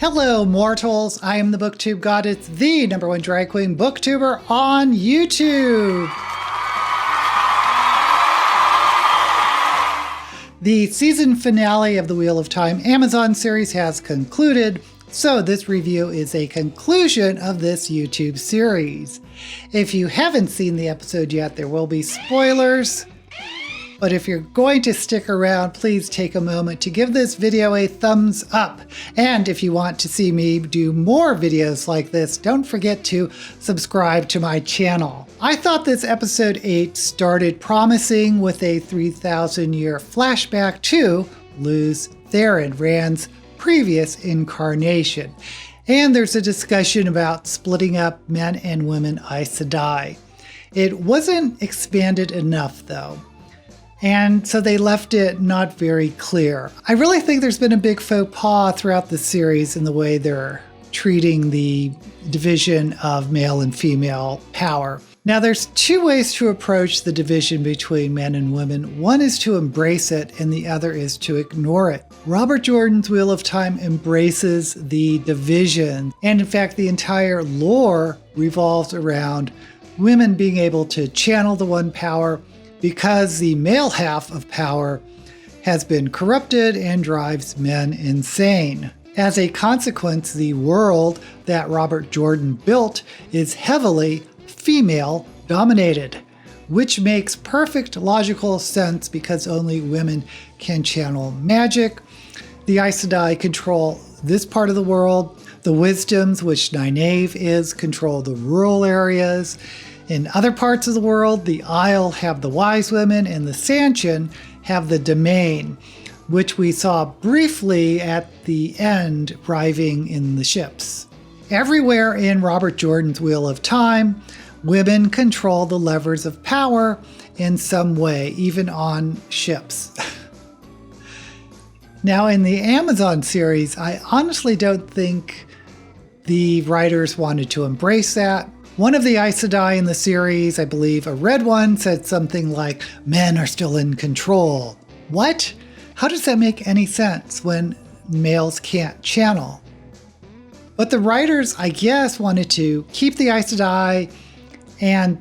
Hello mortals, I am the BookTube Goddess, the #1 drag queen booktuber on YouTube. The season finale of the Wheel of Time Amazon series has concluded, so this review is a conclusion of this YouTube series. If you haven't seen the episode yet, there will be spoilers. But if you're going to stick around, please take a moment to give this video a thumbs up. And if you want to see me do more videos like this, don't forget to subscribe to my channel. I thought this episode 8 started promising with a 3,000-year flashback to Luz Theron, Rand's previous incarnation. And there's a discussion about splitting up men and women Aes Sedai. It wasn't expanded enough though. And so they left it not very clear. I really think there's been a big faux pas throughout the series in the way they're treating the division of male and female power. Now there's two ways to approach the division between men and women. One is to embrace it and the other is to ignore it. Robert Jordan's Wheel of Time embraces the division, and in fact the entire lore revolves around women being able to channel the one power because the male half of power has been corrupted and drives men insane. As a consequence, the world that Robert Jordan built is heavily female dominated, which makes perfect logical sense because only women can channel magic. The Aes Sedai control this part of the world. The Wisdoms, which Nynaeve is, control the rural areas. In other parts of the world, the Isle have the Wise Women and the Sanchin have the Domain, which we saw briefly at the end arriving in the ships. Everywhere in Robert Jordan's Wheel of Time, women control the levers of power in some way, even on ships. Now in the Amazon series, I honestly don't think the writers wanted to embrace that. One of the Aes Sedai in the series, I believe a red one, said something like, "Men are still in control." What? How does that make any sense when males can't channel? But the writers, I guess, wanted to keep the Aes Sedai and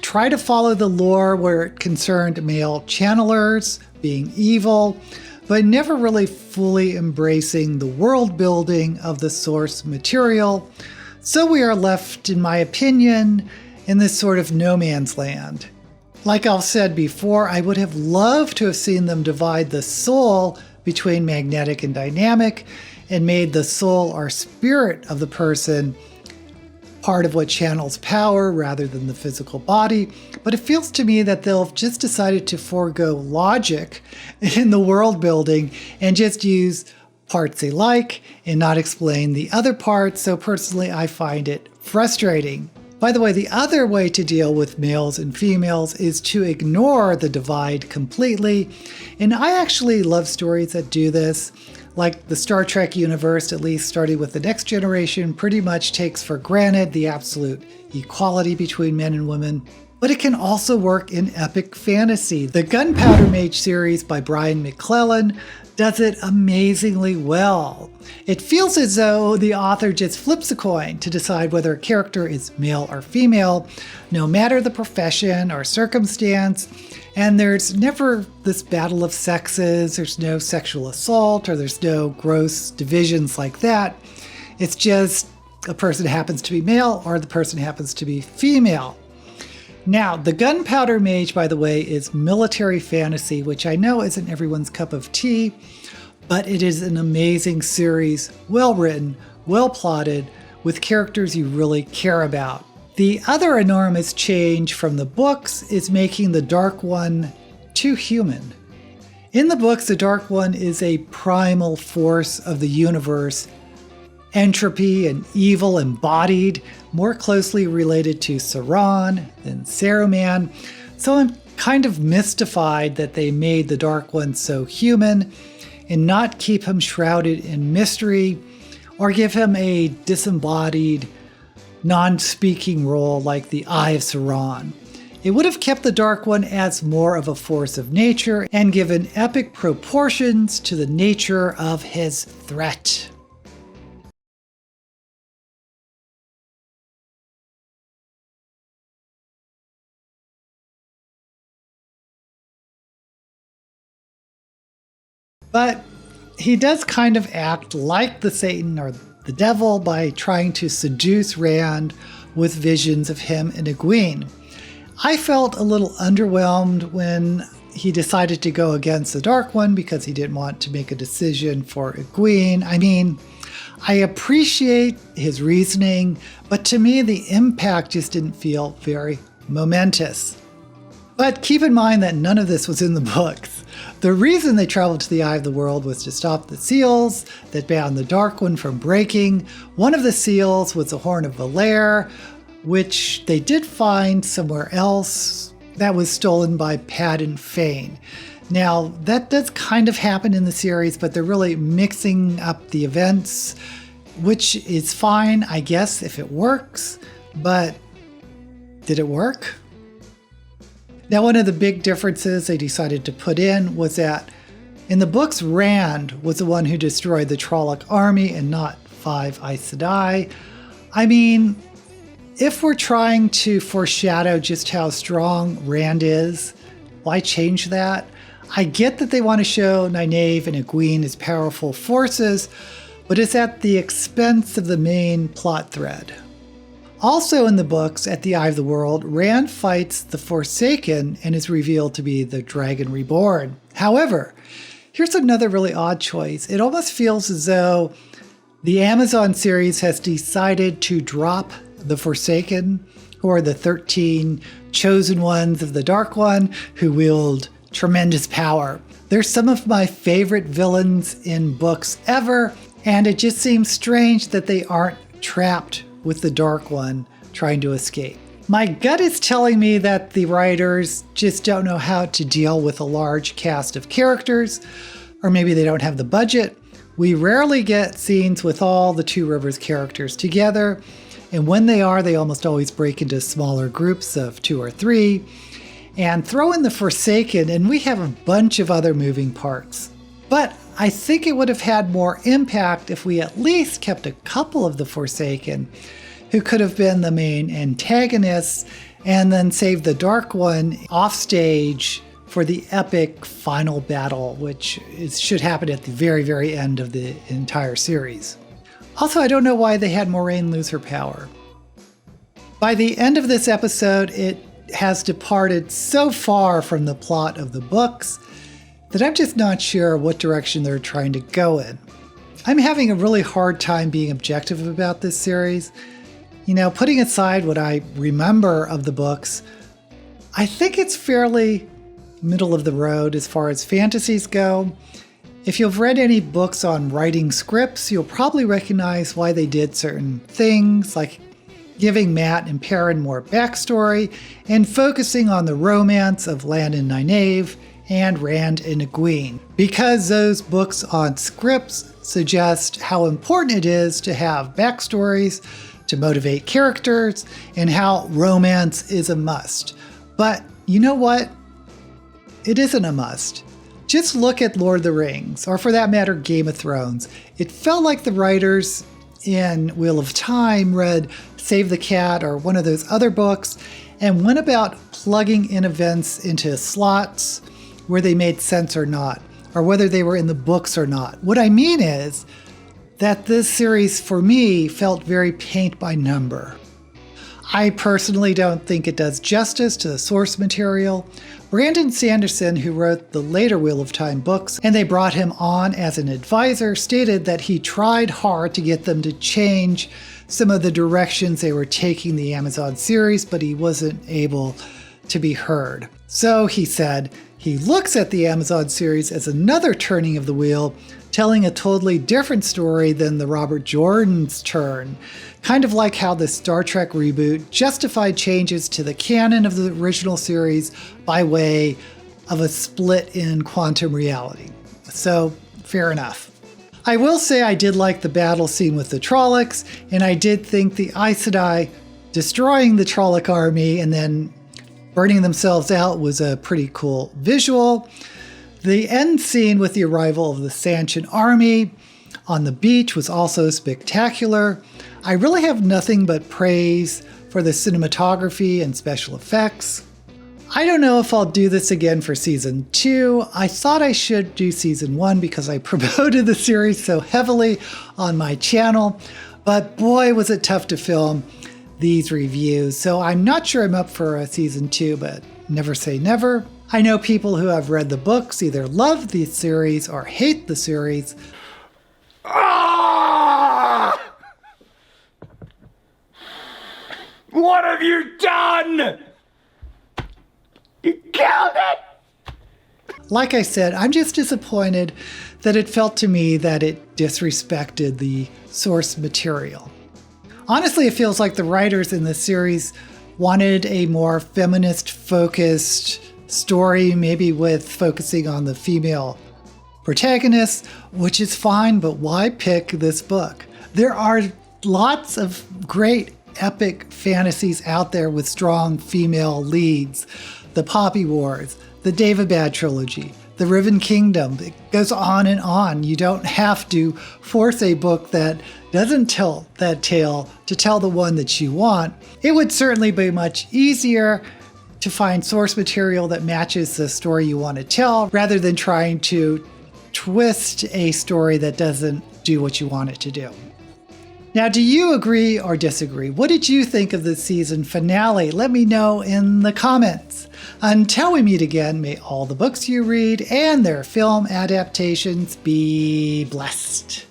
try to follow the lore where it concerned male channelers being evil, but never really fully embracing the world building of the source material. So we are left, in my opinion, in this sort of no man's land. Like I've said before, I would have loved to have seen them divide the soul between magnetic and dynamic and made the soul or spirit of the person part of what channels power rather than the physical body. But it feels to me that they'll have just decided to forego logic in the world building and just use parts they like and not explain the other parts, so personally I find it frustrating. By the way, the other way to deal with males and females is to ignore the divide completely, and I actually love stories that do this. Like the Star Trek universe, at least starting with the Next Generation, pretty much takes for granted the absolute equality between men and women. But it can also work in epic fantasy. The Gunpowder Mage series by Brian McClellan does it amazingly well. It feels as though the author just flips a coin to decide whether a character is male or female, no matter the profession or circumstance, and there's never this battle of sexes, there's no sexual assault, or there's no gross divisions like that. It's just a person happens to be male or the person happens to be female. Now, the Gunpowder Mage, by the way, is military fantasy, which I know isn't everyone's cup of tea, but it is an amazing series, well written, well plotted, with characters you really care about. The other enormous change from the books is making the Dark One too human. In the books, the Dark One is a primal force of the universe, entropy and evil embodied, more closely related to Sauron than Saruman. So I'm kind of mystified that they made the Dark One so human and not keep him shrouded in mystery or give him a disembodied, non-speaking role like the Eye of Sauron. It would have kept the Dark One as more of a force of nature and given epic proportions to the nature of his threat. But he does kind of act like the Satan or the devil by trying to seduce Rand with visions of him and Egwene. I felt a little underwhelmed when he decided to go against the Dark One because he didn't want to make a decision for Egwene. I mean, I appreciate his reasoning, but to me the impact just didn't feel very momentous. But keep in mind that none of this was in the books. The reason they traveled to the Eye of the World was to stop the seals that bound the Dark One from breaking. One of the seals was the Horn of Valere, which they did find somewhere else that was stolen by Padden Fane. Now, that does kind of happen in the series, but they're really mixing up the events, which is fine, I guess, if it works. But did it work? Now, one of the big differences they decided to put in was that in the books, Rand was the one who destroyed the Trolloc army and not 5 Aes Sedai. I mean, if we're trying to foreshadow just how strong Rand is, why change that? I get that they want to show Nynaeve and Egwene as powerful forces, but it's at the expense of the main plot thread. Also in the books, at the Eye of the World, Rand fights the Forsaken and is revealed to be the Dragon Reborn. However, here's another really odd choice. It almost feels as though the Amazon series has decided to drop the Forsaken, who are the 13 chosen ones of the Dark One who wield tremendous power. They're some of my favorite villains in books ever, and it just seems strange that they aren't trapped with the Dark One trying to escape. My gut is telling me that the writers just don't know how to deal with a large cast of characters, or maybe they don't have the budget. We rarely get scenes with all the Two Rivers characters together, and when they are, they almost always break into smaller groups of 2 or 3, and throw in the Forsaken, and we have a bunch of other moving parts. But I think it would have had more impact if we at least kept a couple of the Forsaken, who could have been the main antagonists, and then saved the Dark One offstage for the epic final battle, which should happen at the very, very end of the entire series. Also, I don't know why they had Moiraine lose her power. By the end of this episode, it has departed so far from the plot of the books that I'm just not sure what direction they're trying to go in. I'm having a really hard time being objective about this series. You know, putting aside what I remember of the books, I think it's fairly middle of the road as far as fantasies go. If you've read any books on writing scripts, you'll probably recognize why they did certain things, like giving Mat and Perrin more backstory and focusing on the romance of Lan and Nynaeve and Rand and Egwene, because those books on scripts suggest how important it is to have backstories to motivate characters and how romance is a must. But you know what? It isn't a must. Just look at Lord of the Rings, or for that matter, Game of Thrones. It felt like the writers in Wheel of Time read Save the Cat or one of those other books and went about plugging in events into slots where they made sense or not, or whether they were in the books or not. What I mean is that this series, for me, felt very paint by number. I personally don't think it does justice to the source material. Brandon Sanderson, who wrote the later Wheel of Time books, and they brought him on as an advisor, stated that he tried hard to get them to change some of the directions they were taking the Amazon series, but he wasn't able to be heard. So he said he looks at the Amazon series as another turning of the wheel, telling a totally different story than the Robert Jordan's turn. Kind of like how the Star Trek reboot justified changes to the canon of the original series by way of a split in quantum reality. So, fair enough. I will say I did like the battle scene with the Trollocs, and I did think the Aes Sedai destroying the Trolloc army and then burning themselves out was a pretty cool visual. The end scene with the arrival of the Sanchin army on the beach was also spectacular. I really have nothing but praise for the cinematography and special effects. I don't know if I'll do this again for season 2. I thought I should do season 1 because I promoted the series so heavily on my channel, but boy, was it tough to film these reviews. So I'm not sure I'm up for a season 2, but never say never. I know people who have read the books either love the series or hate the series. Ah! What have you done? You killed it! Like I said, I'm just disappointed that it felt to me that it disrespected the source material. Honestly, it feels like the writers in the series wanted a more feminist-focused story, maybe with focusing on the female protagonist, which is fine, but why pick this book? There are lots of great epic fantasies out there with strong female leads. The Poppy Wars, the Daevabad trilogy, the Riven Kingdom. It goes on and on. You don't have to force a book that doesn't tell that tale to tell the one that you want. It would certainly be much easier to find source material that matches the story you want to tell, rather than trying to twist a story that doesn't do what you want it to do. Now, do you agree or disagree? What did you think of the season finale? Let me know in the comments. Until we meet again, may all the books you read and their film adaptations be blessed.